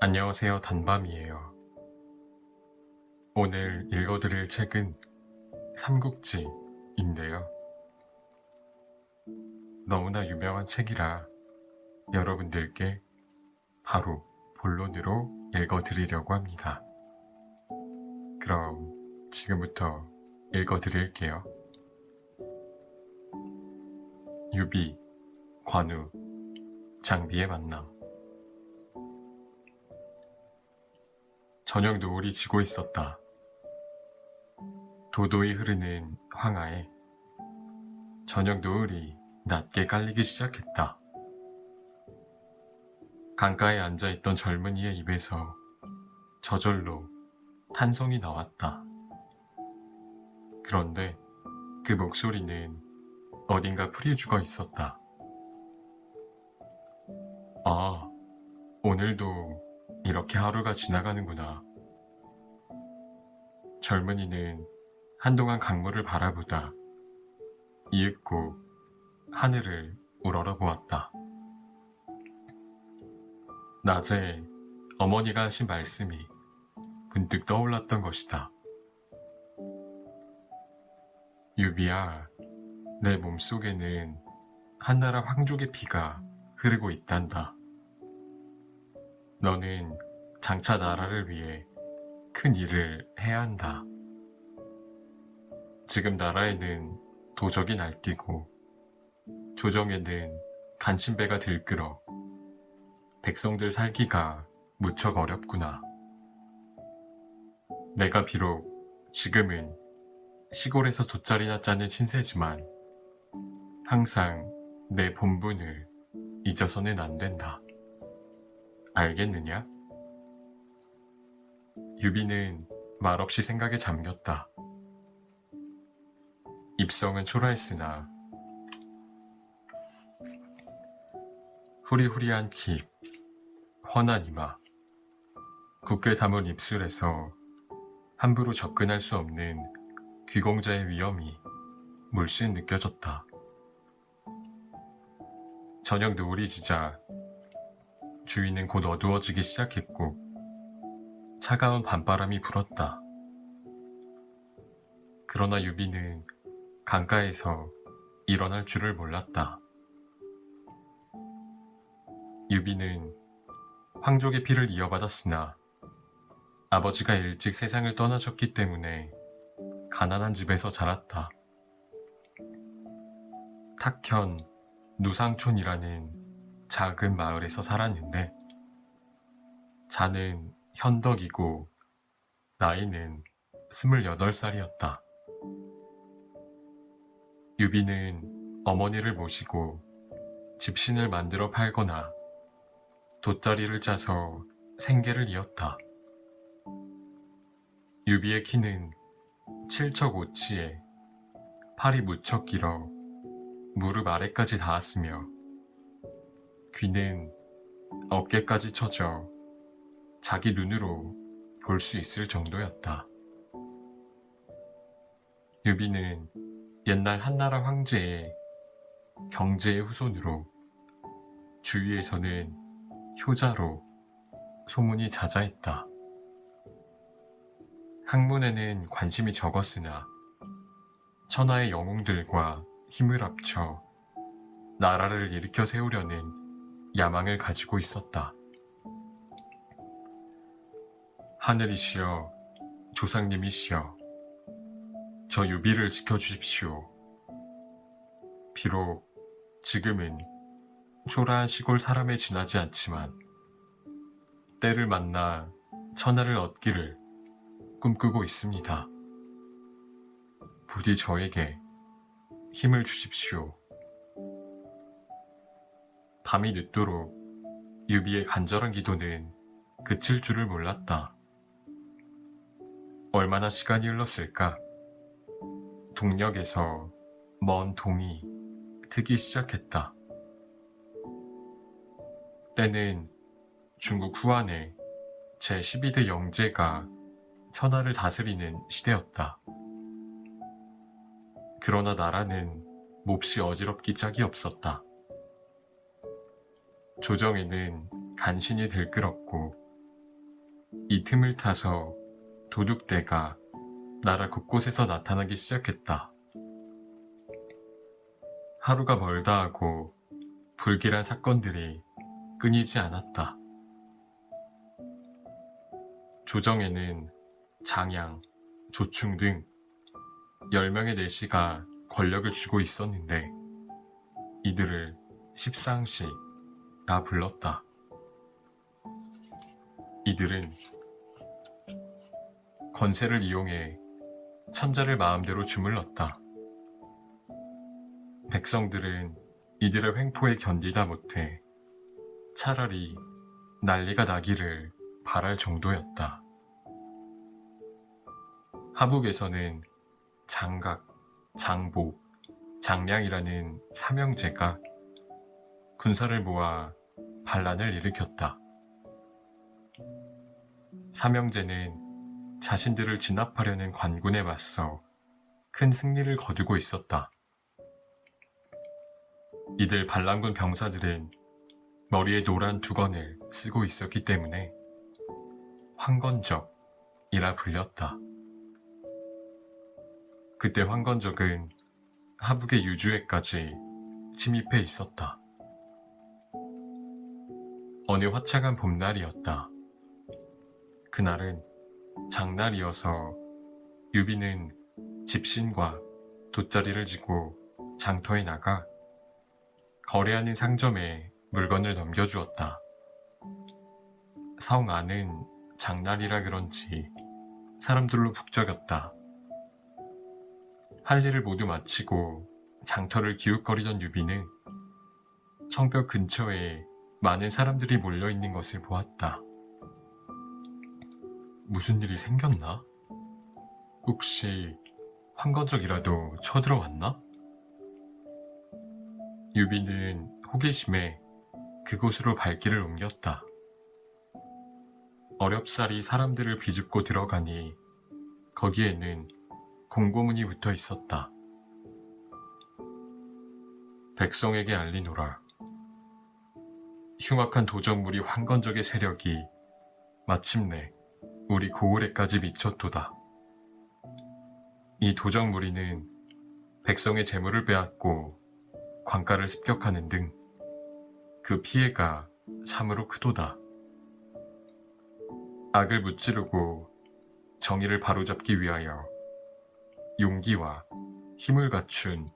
안녕하세요. 단밤이에요. 오늘 읽어드릴 책은 삼국지인데요. 너무나 유명한 책이라 여러분들께 바로 본론으로 읽어드리려고 합니다. 그럼 지금부터 읽어드릴게요. 유비, 관우, 장비의 만남. 저녁 노을이 지고 있었다. 도도히 흐르는 황하에 저녁 노을이 낮게 깔리기 시작했다. 강가에 앉아있던 젊은이의 입에서 저절로 탄성이 나왔다. 그런데 그 목소리는 어딘가 풀이 죽어 있었다. 아, 오늘도 이렇게 하루가 지나가는구나. 젊은이는 한동안 강물을 바라보다 이윽고 하늘을 우러러보았다. 낮에 어머니가 하신 말씀이 문득 떠올랐던 것이다. 유비야, 내 몸속에는 한나라 황족의 피가 흐르고 있단다. 너는 장차 나라를 위해 큰 일을 해야 한다. 지금 나라에는 도적이 날뛰고 조정에는 간신배가 들끓어 백성들 살기가 무척 어렵구나. 내가 비록 지금은 시골에서 돗자리나 짜는 신세지만 항상 내 본분을 잊어서는 안 된다. 알겠느냐? 유비는 말없이 생각에 잠겼다. 입성은 초라했으나 후리후리한 킥, 훤한 이마, 굳게 담은 입술에서 함부로 접근할 수 없는 귀공자의 위험이 물씬 느껴졌다. 저녁 노을이 지자 주위는 곧 어두워지기 시작했고 차가운 밤바람이 불었다. 그러나 유비는 강가에서 일어날 줄을 몰랐다. 유비는 황족의 피를 이어받았으나 아버지가 일찍 세상을 떠나셨기 때문에 가난한 집에서 자랐다. 탁현 누상촌이라는 작은 마을에서 살았는데 자는 현덕이고 나이는 28살이었다. 유비는 어머니를 모시고 집신을 만들어 팔거나 돗자리를 짜서 생계를 이었다. 유비의 키는 7척5치에 팔이 무척 길어 무릎 아래까지 닿았으며 귀는 어깨까지 처져 자기 눈으로 볼 수 있을 정도였다. 유비는 옛날 한나라 황제의 경제의 후손으로 주위에서는 효자로 소문이 자자했다. 학문에는 관심이 적었으나 천하의 영웅들과 힘을 합쳐 나라를 일으켜 세우려는 야망을 가지고 있었다. 하늘이시여, 조상님이시여, 저 유비를 지켜주십시오. 비록 지금은 초라한 시골 사람에 지나지 않지만 때를 만나 천하를 얻기를 꿈꾸고 있습니다. 부디 저에게 힘을 주십시오. 밤이 늦도록 유비의 간절한 기도는 그칠 줄을 몰랐다. 얼마나 시간이 흘렀을까? 동력에서 먼 동이 트기 시작했다. 때는 중국 후한의 제12대 영제가 천하를 다스리는 시대였다. 그러나 나라는 몹시 어지럽기 짝이 없었다. 조정에는 간신히 들끓었고 이 틈을 타서 도둑대가 나라 곳곳에서 나타나기 시작했다. 하루가 멀다 하고 불길한 사건들이 끊이지 않았다. 조정에는 장양, 조충 등 10명의 내시가 권력을 쥐고 있었는데 이들을 십상시라 불렀다. 이들은 권세를 이용해 천자를 마음대로 주물렀다. 백성들은 이들의 횡포에 견디다 못해 차라리 난리가 나기를 바랄 정도였다. 하북에서는 장각, 장보, 장량이라는 삼형제가 군사를 모아 반란을 일으켰다. 삼형제는 자신들을 진압하려는 관군에 맞서 큰 승리를 거두고 있었다. 이들 반란군 병사들은 머리에 노란 두건을 쓰고 있었기 때문에 황건적이라 불렸다. 그때 황건적은 하북의 유주에까지 침입해 있었다. 어느 화창한 봄날이었다. 그날은 장날이어서 유비는 집신과 돗자리를 지고 장터에 나가 거래하는 상점에 물건을 넘겨주었다. 성 안은 장날이라 그런지 사람들로 북적였다. 할 일을 모두 마치고 장터를 기웃거리던 유비는 성벽 근처에 많은 사람들이 몰려있는 것을 보았다. 무슨 일이 생겼나? 혹시 황건적이라도 쳐들어왔나? 유비는 호기심에 그곳으로 발길을 옮겼다. 어렵사리 사람들을 비집고 들어가니 거기에는 공고문이 붙어 있었다. 백성에게 알리노라. 흉악한 도적무리 황건적의 세력이 마침내 우리 고을에까지 미쳤도다. 이 도적무리는 백성의 재물을 빼앗고 관가를 습격하는 등 그 피해가 참으로 크도다. 악을 무찌르고 정의를 바로잡기 위하여 용기와 힘을 갖춘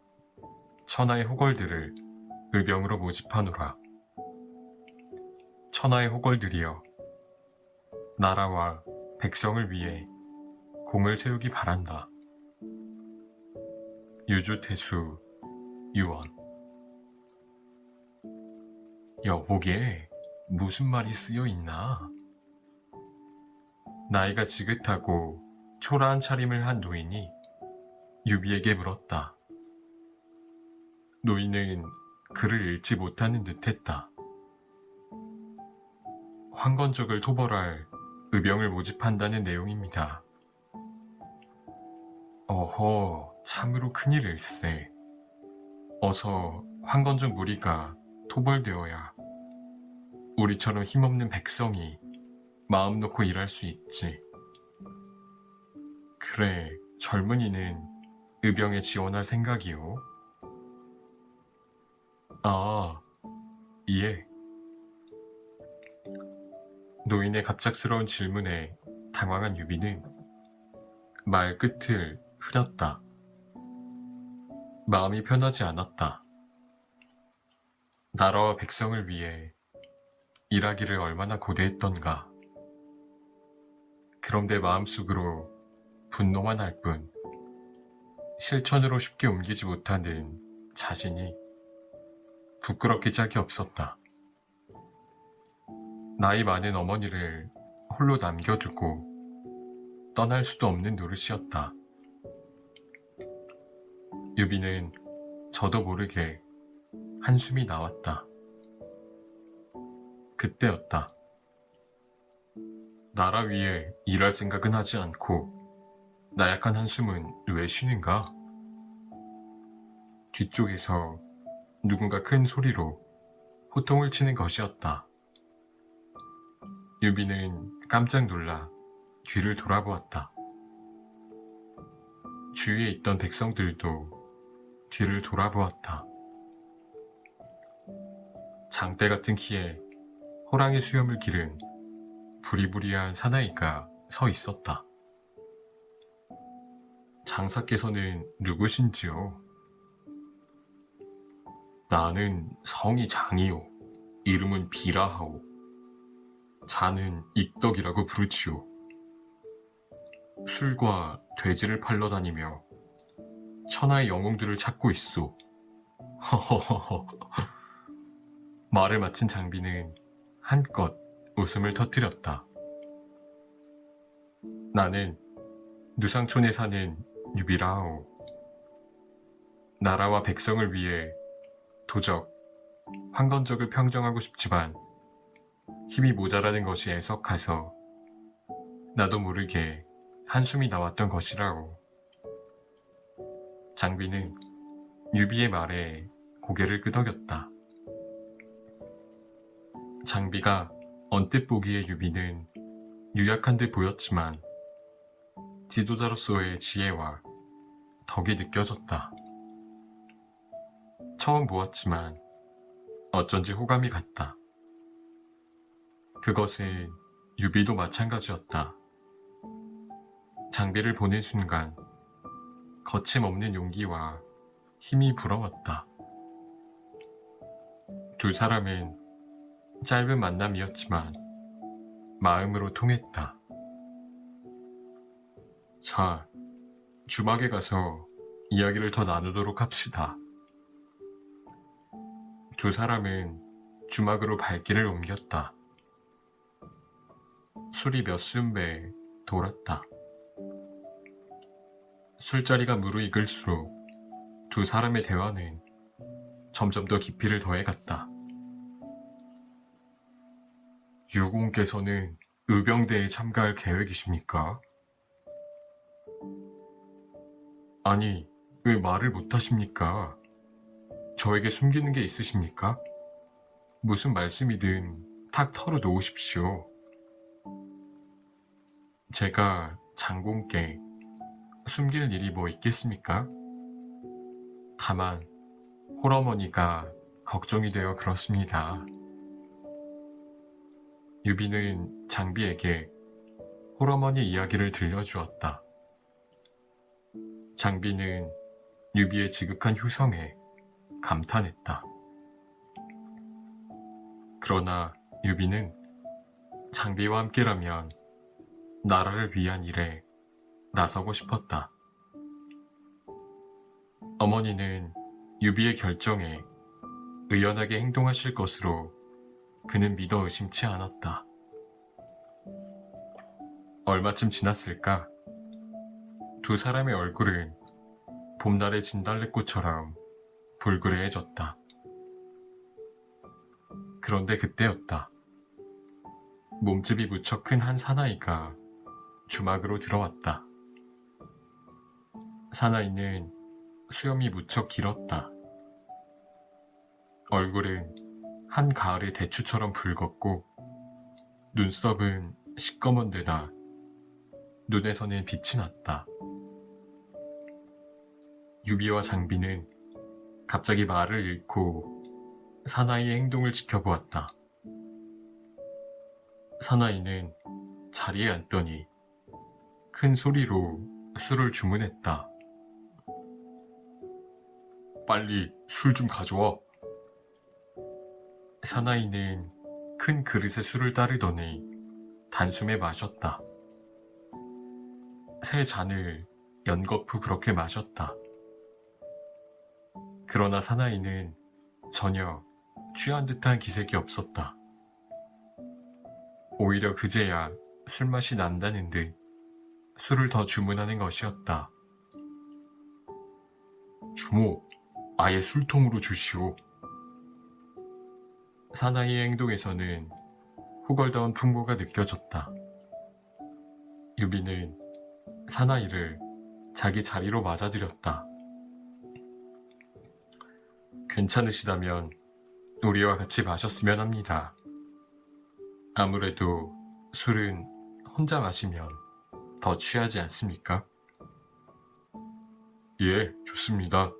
천하의 호걸들을 의병으로 모집하노라. 천하의 호걸들이여, 나라와 백성을 위해 공을 세우기 바란다. 유주태수 유언. 여보게 무슨 말이 쓰여 있나? 나이가 지긋하고 초라한 차림을 한 노인이 유비에게 물었다. 노인은 글을 읽지 못하는 듯했다. 황건적을 토벌할 의병을 모집한다는 내용입니다. 어허, 참으로 큰일일세. 어서 황건적 무리가 토벌되어야 우리처럼 힘없는 백성이 마음 놓고 일할 수 있지. 그래, 젊은이는 의병에 지원할 생각이요? 아, 예. 노인의 갑작스러운 질문에 당황한 유비는 말끝을 흐렸다. 마음이 편하지 않았다. 나라와 백성을 위해 일하기를 얼마나 고대했던가. 그런데 마음속으로 분노만 할 뿐 실천으로 쉽게 옮기지 못하는 자신이 부끄럽기 짝이 없었다. 나이 많은 어머니를 홀로 남겨두고 떠날 수도 없는 노릇이었다. 유비는 저도 모르게 한숨이 나왔다. 그때였다. 나라 위해 일할 생각은 하지 않고 나약한 한숨은 왜 쉬는가? 뒤쪽에서 누군가 큰 소리로 호통을 치는 것이었다. 유비는 깜짝 놀라 뒤를 돌아보았다. 주위에 있던 백성들도 뒤를 돌아보았다. 장대 같은 키에 호랑이 수염을 기른 부리부리한 사나이가 서 있었다. 장사께서는 누구신지요? 나는 성이 장이요. 이름은 비라하오. 자는 익덕이라고 부르지요. 술과 돼지를 팔러 다니며 천하의 영웅들을 찾고 있소. 허허허허. 말을 마친 장비는 한껏 웃음을 터뜨렸다. 나는 누상촌에 사는 유비라오. 나라와 백성을 위해 도적, 황건적을 평정하고 싶지만 힘이 모자라는 것이 애석해서 나도 모르게 한숨이 나왔던 것이라오. 장비는 유비의 말에 고개를 끄덕였다. 장비가 언뜻 보기에 유비는 유약한 듯 보였지만 지도자로서의 지혜와 덕이 느껴졌다. 처음 보았지만 어쩐지 호감이 갔다. 그것은 유비도 마찬가지였다. 장비를 보는 순간 거침없는 용기와 힘이 불어왔다. 두 사람은 짧은 만남이었지만 마음으로 통했다. 자, 주막에 가서 이야기를 더 나누도록 합시다. 두 사람은 주막으로 발길을 옮겼다. 술이 몇 순배 돌았다. 술자리가 무르익을수록 두 사람의 대화는 점점 더 깊이를 더해갔다. 유공께서는 의병대에 참가할 계획이십니까? 아니, 왜 말을 못하십니까? 저에게 숨기는 게 있으십니까? 무슨 말씀이든 탁 털어놓으십시오. 제가 장공께 숨길 일이 뭐 있겠습니까? 다만 홀어머니가 걱정이 되어 그렇습니다. 유비는 장비에게 홀어머니 이야기를 들려주었다. 장비는 유비의 지극한 효성에 감탄했다. 그러나 유비는 장비와 함께라면 나라를 위한 일에 나서고 싶었다. 어머니는 유비의 결정에 의연하게 행동하실 것으로 그는 믿어 의심치 않았다. 얼마쯤 지났을까? 두 사람의 얼굴은 봄날의 진달래꽃처럼 불그레해졌다. 그런데 그때였다. 몸집이 무척 큰 한 사나이가 주막으로 들어왔다. 사나이는 수염이 무척 길었다. 얼굴은 한 가을의 대추처럼 붉었고 눈썹은 시꺼먼 데다 눈에서는 빛이 났다. 유비와 장비는 갑자기 말을 잃고 사나이의 행동을 지켜보았다. 사나이는 자리에 앉더니 큰 소리로 술을 주문했다. 빨리 술 좀 가져와. 사나이는 큰 그릇에 술을 따르더니 단숨에 마셨다. 세 잔을 연거푸 그렇게 마셨다. 그러나 사나이는 전혀 취한 듯한 기색이 없었다. 오히려 그제야 술맛이 난다는 듯 술을 더 주문하는 것이었다. 주모, 아예 술통으로 주시오. 사나이의 행동에서는 후걸다운 풍모가 느껴졌다. 유비는 사나이를 자기 자리로 맞아들였다. 괜찮으시다면 우리와 같이 마셨으면 합니다. 아무래도 술은 혼자 마시면 더 취하지 않습니까? 예, 좋습니다.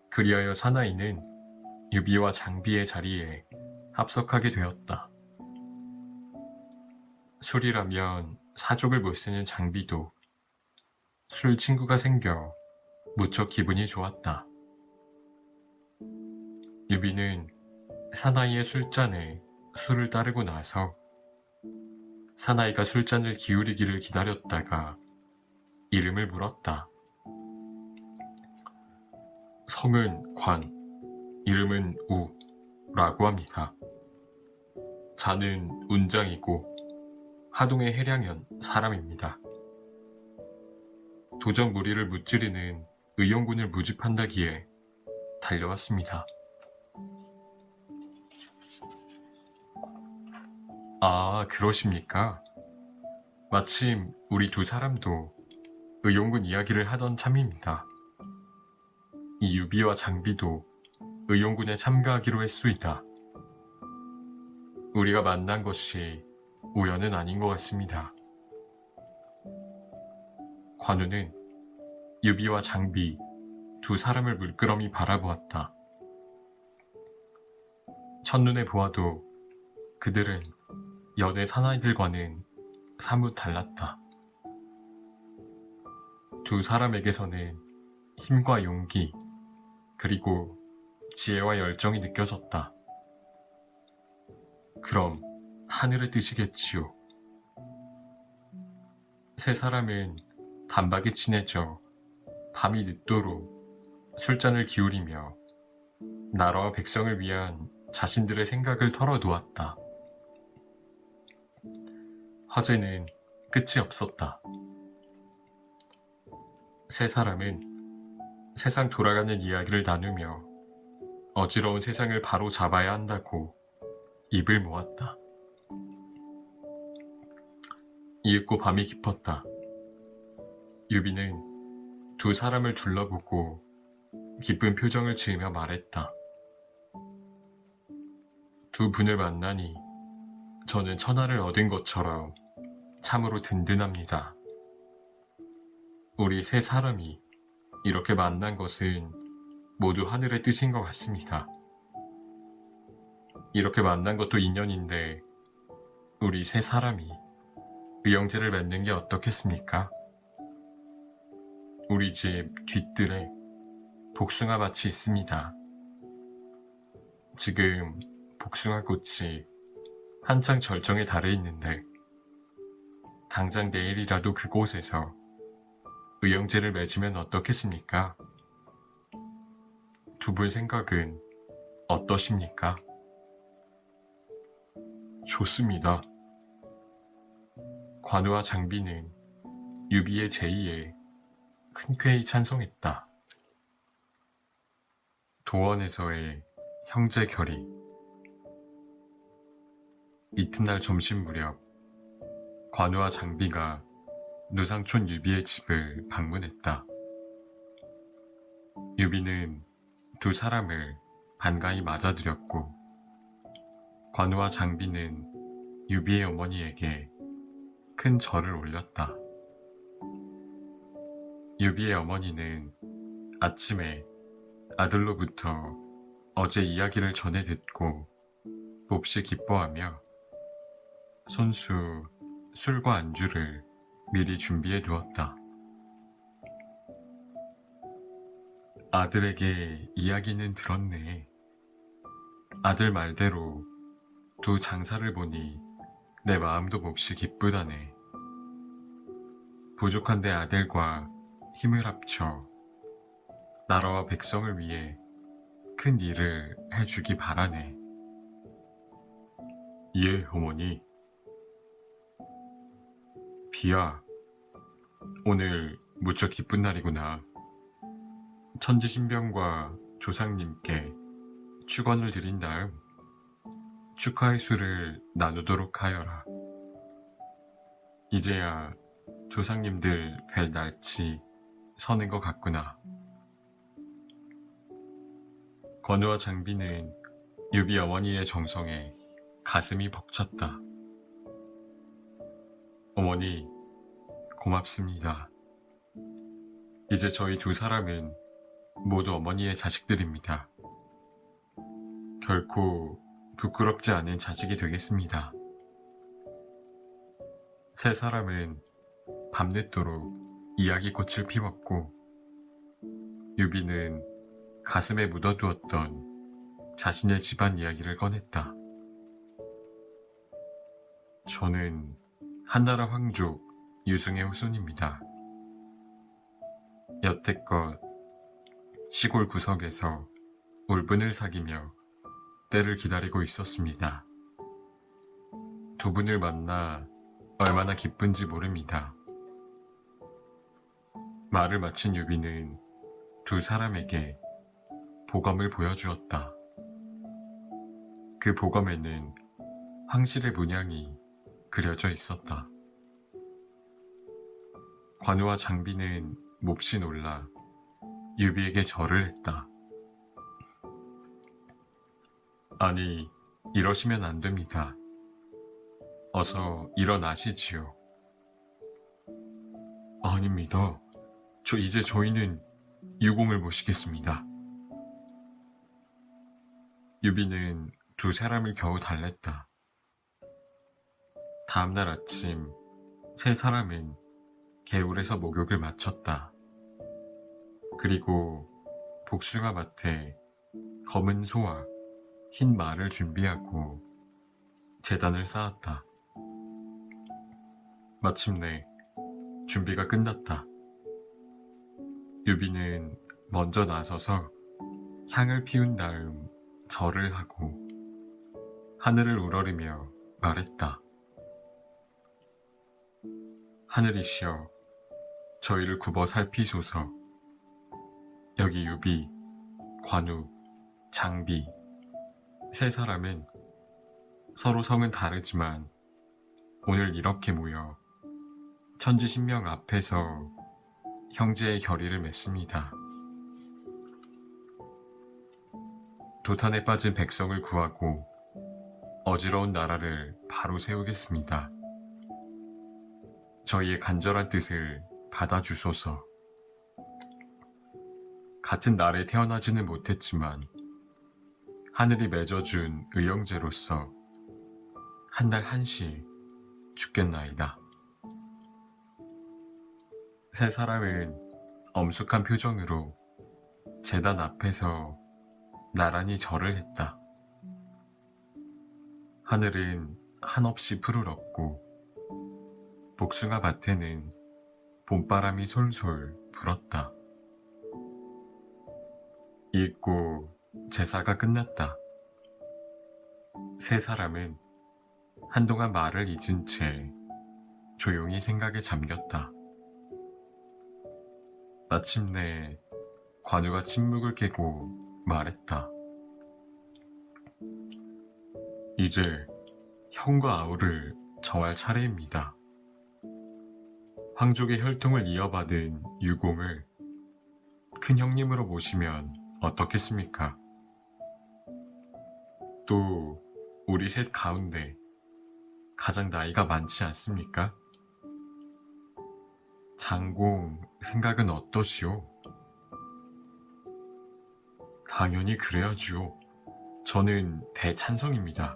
그리하여 사나이는 유비와 장비의 자리에 합석하게 되었다. 술이라면 사족을 못 쓰는 장비도 술 친구가 생겨 무척 기분이 좋았다. 유비는 사나이의 술잔에 술을 따르고 나서 사나이가 술잔을 기울이기를 기다렸다가 이름을 물었다. 성은 관, 이름은 우라고 합니다. 자는 운장이고 하동의 해량현 사람입니다. 도적 무리를 무찌르는 의용군을 모집한다기에 달려왔습니다. 아, 그러십니까? 마침 우리 두 사람도 의용군 이야기를 하던 참입니다. 이 유비와 장비도 의용군에 참가하기로 했수이다. 우리가 만난 것이 우연은 아닌 것 같습니다. 관우는 유비와 장비 두 사람을 물끄러미 바라보았다. 첫눈에 보아도 그들은 연애 사나이들과는 사뭇 달랐다. 두 사람에게서는 힘과 용기, 그리고 지혜와 열정이 느껴졌다. 그럼 하늘의 뜻이겠지요. 세 사람은 단박에 친해져 밤이 늦도록 술잔을 기울이며 나라와 백성을 위한 자신들의 생각을 털어놓았다. 화제는 끝이 없었다. 세 사람은 세상 돌아가는 이야기를 나누며 어지러운 세상을 바로 잡아야 한다고 입을 모았다. 이윽고 밤이 깊었다. 유비는 두 사람을 둘러보고 기쁜 표정을 지으며 말했다. 두 분을 만나니 저는 천하를 얻은 것처럼 참으로 든든합니다. 우리 세 사람이 이렇게 만난 것은 모두 하늘의 뜻인 것 같습니다. 이렇게 만난 것도 인연인데 우리 세 사람이 의형제를 맺는 게 어떻겠습니까? 우리 집 뒷뜰에 복숭아 밭이 있습니다. 지금 복숭아 꽃이 한창 절정에 달해 있는데 당장 내일이라도 그곳에서 의형제를 맺으면 어떻겠습니까? 두 분 생각은 어떠십니까? 좋습니다. 관우와 장비는 유비의 제의에 흔쾌히 찬성했다. 도원에서의 형제 결의. 이튿날 점심 무렵 관우와 장비가 누상촌 유비의 집을 방문했다. 유비는 두 사람을 반가이 맞아들였고 관우와 장비는 유비의 어머니에게 큰 절을 올렸다. 유비의 어머니는 아침에 아들로부터 어제 이야기를 전해 듣고 몹시 기뻐하며 손수 술과 안주를 미리 준비해 두었다. 아들에게 이야기는 들었네. 아들 말대로 두 장사를 보니 내 마음도 몹시 기쁘다네. 부족한 내 아들과 힘을 합쳐 나라와 백성을 위해 큰 일을 해주기 바라네. 예, 어머니. 비야, 오늘 무척 기쁜 날이구나. 천지신병과 조상님께 축원을 드린 다음 축하의 술을 나누도록 하여라. 이제야 조상님들 뵐 날치 서는 것 같구나. 건우와 장비는 유비 어머니의 정성에 가슴이 벅찼다. 어머니, 고맙습니다. 이제 저희 두 사람은 모두 어머니의 자식들입니다. 결코 부끄럽지 않은 자식이 되겠습니다. 세 사람은 밤늦도록 이야기꽃을 피웠고, 유비는 가슴에 묻어두었던 자신의 집안 이야기를 꺼냈다. 저는 한나라 황족 유승의 후손입니다. 여태껏 시골 구석에서 울분을 사귀며 때를 기다리고 있었습니다. 두 분을 만나 얼마나 기쁜지 모릅니다. 말을 마친 유비는 두 사람에게 보검을 보여주었다. 그 보검에는 황실의 문양이 그려져 있었다. 관우와 장비는 몹시 놀라 유비에게 절을 했다. 아니, 이러시면 안 됩니다. 어서 일어나시지요. 아닙니다. 이제 저희는 유공을 모시겠습니다. 유비는 두 사람을 겨우 달랬다. 다음날 아침 세 사람은 개울에서 목욕을 마쳤다. 그리고 복숭아 밭에 검은 소와 흰 말을 준비하고 제단을 쌓았다. 마침내 준비가 끝났다. 유비는 먼저 나서서 향을 피운 다음 절을 하고 하늘을 우러리며 말했다. 하늘이시여, 저희를 굽어 살피소서. 여기 유비, 관우, 장비 세 사람은 서로 성은 다르지만 오늘 이렇게 모여 천지신명 앞에서 형제의 결의를 맺습니다. 도탄에 빠진 백성을 구하고 어지러운 나라를 바로 세우겠습니다. 저희의 간절한 뜻을 받아주소서. 같은 날에 태어나지는 못했지만 하늘이 맺어준 의형제로서 한 날 한시 죽겠나이다. 세 사람은 엄숙한 표정으로 제단 앞에서 나란히 절을 했다. 하늘은 한없이 푸르렀고 복숭아 밭에는 봄바람이 솔솔 불었다. 잊고 제사가 끝났다. 세 사람은 한동안 말을 잊은 채 조용히 생각에 잠겼다. 마침내 관우가 침묵을 깨고 말했다. 이제 형과 아우를 정할 차례입니다. 황족의 혈통을 이어받은 유공을 큰 형님으로 모시면 어떻겠습니까? 또 우리 셋 가운데 가장 나이가 많지 않습니까? 장공 생각은 어떠시오? 당연히 그래야지요. 저는 대찬성입니다.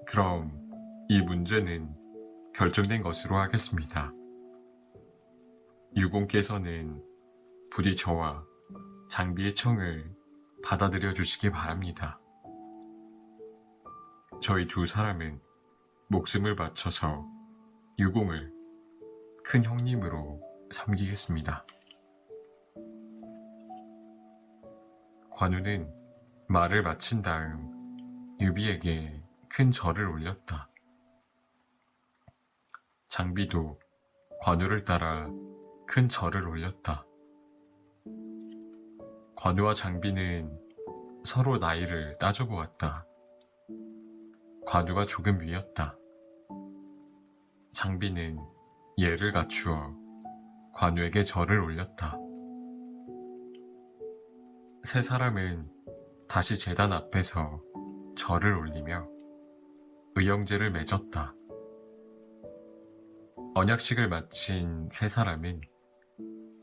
그럼 이 문제는 결정된 것으로 하겠습니다. 유공께서는 부디 저와 장비의 청을 받아들여 주시기 바랍니다. 저희 두 사람은 목숨을 바쳐서 유공을 큰 형님으로 섬기겠습니다. 관우는 말을 마친 다음 유비에게 큰 절을 올렸다. 장비도 관우를 따라 큰 절을 올렸다. 관우와 장비는 서로 나이를 따져보았다. 관우가 조금 위였다. 장비는 예를 갖추어 관우에게 절을 올렸다. 세 사람은 다시 제단 앞에서 절을 올리며 의형제를 맺었다. 언약식을 마친 세 사람은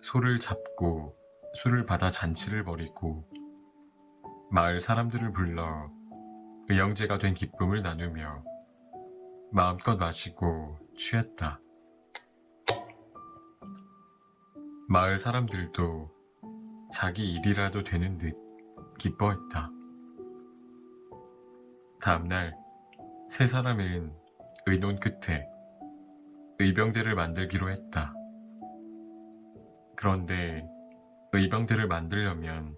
소를 잡고 술을 받아 잔치를 벌이고 마을 사람들을 불러 의형제가 된 기쁨을 나누며 마음껏 마시고 취했다. 마을 사람들도 자기 일이라도 되는 듯 기뻐했다. 다음날 세 사람은 의논 끝에 의병대를 만들기로 했다. 그런데 의병대를 만들려면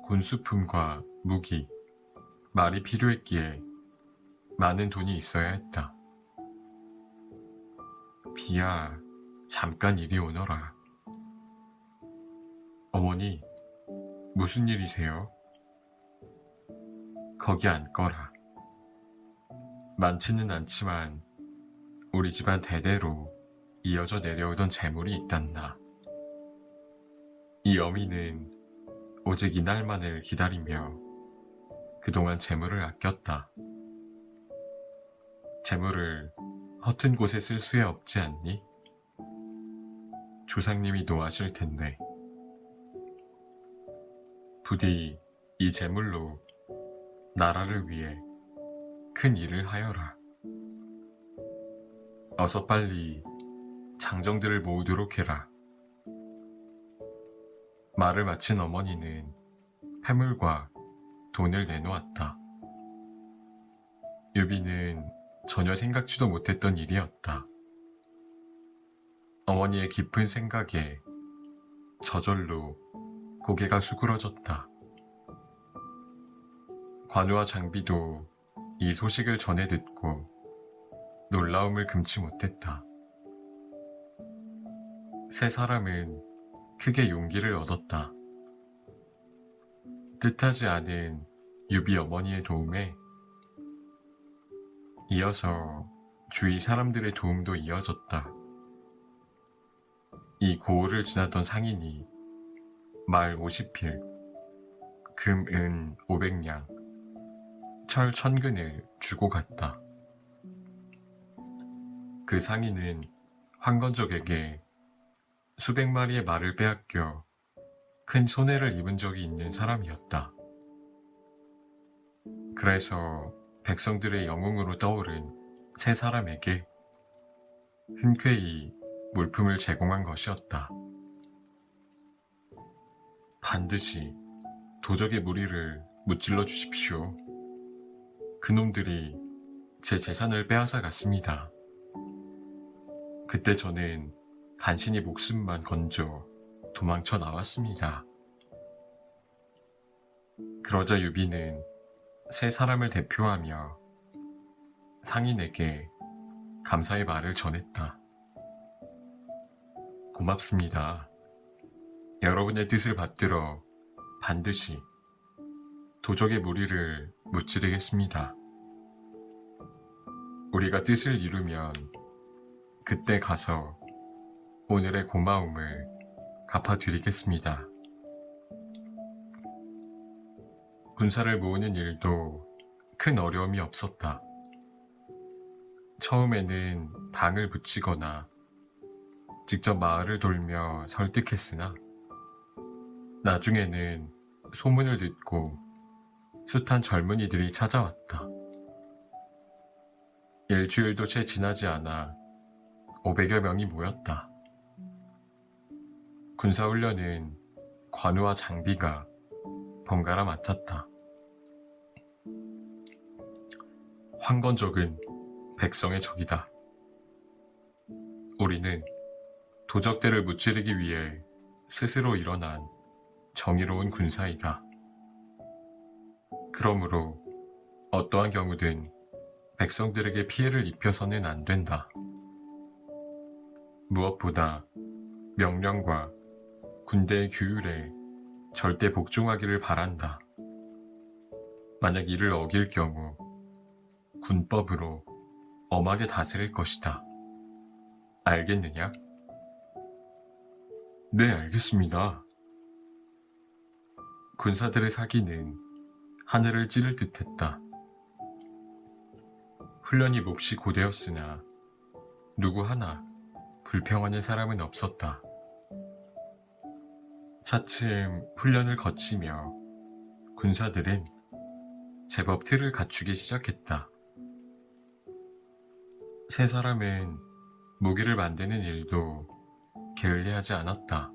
군수품과 무기, 말이 필요했기에 많은 돈이 있어야 했다. 비야, 잠깐 이리 오너라. 어머니, 무슨 일이세요? 거기 앉거라. 많지는 않지만 우리 집안 대대로 이어져 내려오던 재물이 있단다. 이 어미는 오직 이날만을 기다리며 그동안 재물을 아꼈다. 재물을 허튼 곳에 쓸 수야 없지 않니? 조상님이 노하실 텐데. 부디 이 재물로 나라를 위해 큰 일을 하여라. 어서 빨리 장정들을 모으도록 해라. 말을 마친 어머니는 패물과 돈을 내놓았다. 유비는 전혀 생각지도 못했던 일이었다. 어머니의 깊은 생각에 저절로 고개가 수그러졌다. 관우와 장비도 이 소식을 전해 듣고 놀라움을 금치 못했다. 세 사람은 크게 용기를 얻었다. 뜻하지 않은 유비 어머니의 도움에 이어서 주위 사람들의 도움도 이어졌다. 이 고을을 지나던 상인이 말 50필, 금, 은 500냥, 철 1000근을 주고 갔다. 그 상인은 황건적에게 수백 마리의 말을 빼앗겨 큰 손해를 입은 적이 있는 사람이었다. 그래서 백성들의 영웅으로 떠오른 세 사람에게 흔쾌히 물품을 제공한 것이었다. 반드시 도적의 무리를 무찔러 주십시오. 그놈들이 제 재산을 빼앗아 갔습니다. 그때 저는 간신히 목숨만 건져 도망쳐 나왔습니다. 그러자 유비는 세 사람을 대표하며 상인에게 감사의 말을 전했다. 고맙습니다. 여러분의 뜻을 받들어 반드시 도적의 무리를 무찌르겠습니다. 우리가 뜻을 이루면 그때 가서 오늘의 고마움을 갚아드리겠습니다. 군사를 모으는 일도 큰 어려움이 없었다. 처음에는 방을 붙이거나 직접 마을을 돌며 설득했으나 나중에는 소문을 듣고 숱한 젊은이들이 찾아왔다. 일주일도 채 지나지 않아 500여 명이 모였다. 군사훈련은 관우와 장비가 번갈아 맡았다. 황건적은 백성의 적이다. 우리는 도적들을 무찌르기 위해 스스로 일어난 정의로운 군사이다. 그러므로 어떠한 경우든 백성들에게 피해를 입혀서는 안 된다. 무엇보다 명령과 군대의 규율에 절대 복종하기를 바란다. 만약 이를 어길 경우 군법으로 엄하게 다스릴 것이다. 알겠느냐? 네, 알겠습니다. 군사들의 사기는 하늘을 찌를 듯했다. 훈련이 몹시 고되었으나 누구 하나 불평하는 사람은 없었다. 차츰 훈련을 거치며 군사들은 제법 틀을 갖추기 시작했다. 세 사람은 무기를 만드는 일도 게을리하지 않았다.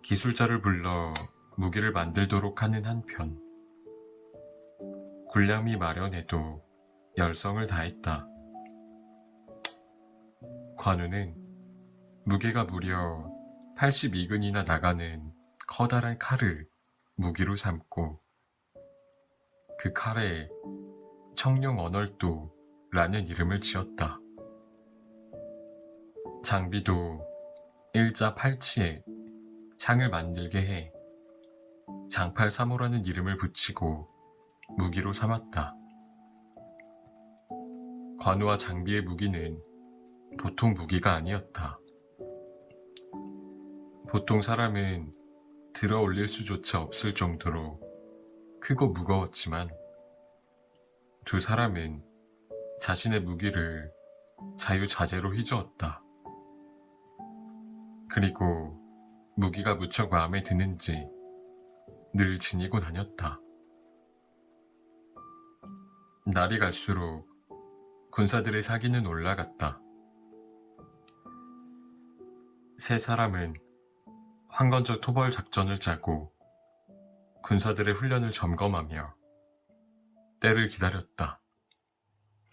기술자를 불러 무기를 만들도록 하는 한편, 군량미 마련에도 열성을 다했다. 관우는 무게가 무려 82근이나 나가는 커다란 칼을 무기로 삼고 그 칼에 청룡언월도라는 이름을 지었다. 장비도 일자 팔치에 창을 만들게 해 장팔사모라는 이름을 붙이고 무기로 삼았다. 관우와 장비의 무기는 보통 무기가 아니었다. 보통 사람은 들어 올릴 수조차 없을 정도로 크고 무거웠지만 두 사람은 자신의 무기를 자유자재로 휘저었다. 그리고 무기가 무척 마음에 드는지 늘 지니고 다녔다. 날이 갈수록 군사들의 사기는 올라갔다. 세 사람은 황건적 토벌 작전을 짜고 군사들의 훈련을 점검하며 때를 기다렸다.